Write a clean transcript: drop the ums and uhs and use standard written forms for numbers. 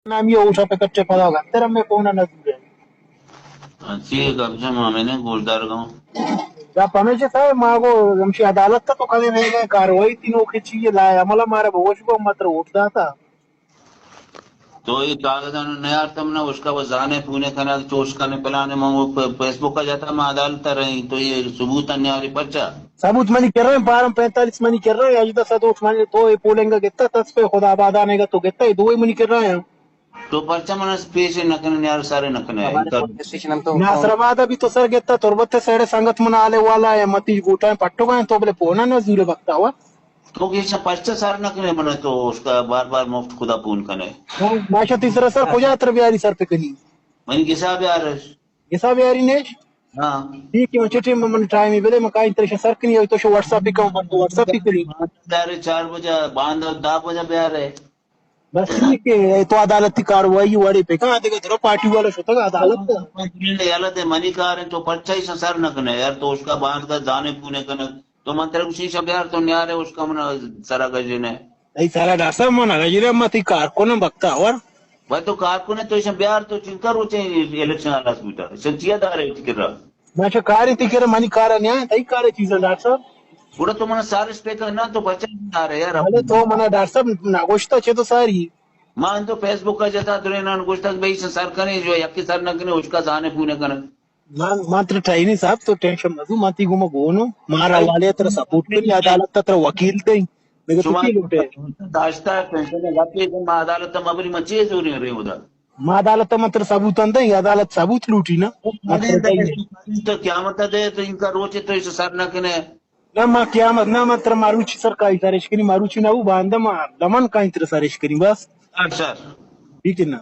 نام یہ اوشا پہ کچے پڑا ہوگا تیرا میں کون نظر ہے ٹھیک ہے میں نے گولدار گاؤں جب ہمیشہ تھا ماں کو ہمشی عدالت تھا تو کدے رہ گئے کاروائی تینوں کی چیز لائے عملہ مارے بہوش کو مطر اٹھتا تھا تو یہ کاغذ یار تم نے اس کا وہ زانے پونے کھانا چوش کرنے پلانے میں فیس بک کا جاتا میں عدالت رہی تو یہ ثبوت انیاری پرچا ثبوت منی کر رہے ہیں 12:45 منی کر رہے ہیں اجدہ سدوش منی تو یہ پولیں گا گتا تس پہ خدا آباد آنے گا تو گتا ہے دو ہی منی کر رہے ہیں تو پرچا من پیش نکنے یار سارے نکنے ناصر آباد ابھی تو سر گتا تربت سڑے سنگت منا آلے والا ہے متی گوٹا پٹو گئے تو بلے پونا نہ زیرے بکتا ہوا تو یہ پرچا سارے نکنے من تو اس کا بار بار مفت خدا پون کنے ماشا تیسرا سر خوجا تر بیاری سر پہ کنی من کساب یار حساب یاری نیش ہاں ٹھیک ہے چٹی من ٹائم بلے مکائی ترش سر کنی ہوئی تو شو واٹس ایپ پہ کہوں بندو واٹس ایپ پہ کنی یار 4 بجے باندھ 10 بجے بیار ہے بس ٹھیک ہے تو عدالتی کاروائی واڑی پہ کہاں دیکھا تھرو پارٹی والا شو تھا عدالت غلط ہے منی کار ہے تو پرچا ہی سر نکنے یار تو اس کا باندھ کا جانے پونے کنے تو من تیرے کو شیشہ بیار تو نیار ہے اس کا من سرا گجنے نہیں سارا ڈاسر منا گجرے متی کار کو نہ بکتا اور بھائی تو کارکن ہے تو اسے بیار تو چنکا روچے الیکشن آلا سویٹا سنچیا دار ہے ٹکر رہا ماشا کاری تھی کہ منی کارا نہیں تھی کارے چیزیں ڈاکٹر صاحب پورا تو من سارے اسپیکر نا تو بچہ نہیں آ رہے یار بھلے تو منا ڈاکٹر صاحب ناگوشتا چھے تو ساری مان تو فیس بک کا جاتا تو انہوں کچھ تک بھائی سر کریں جو یکی سر نہ کریں اس کا جانے پونے کریں ماتر ٹائنی صاحب تو ٹینشن مزو ماتی گو گونو مارا والے تر سپورٹ کری عدالت تر وکیل تے میرے تو شما کی لوٹے داشتا ہے پینشن لگتی ہے میں عدالت میں ابری مچی جو رہی ادھر ما عدالت متر ثبوت اندے عدالت ثبوت لوٹی نا متر تو قیامت دے تو ان کا روچے تو اس سر نہ کریں نہ ما قیامت نہ متر ماروچی سر کا سرش کری ماروچی نہ وہ باندہ ما دمن کا انتر سرش کری بس سر ٹھیک ہے نا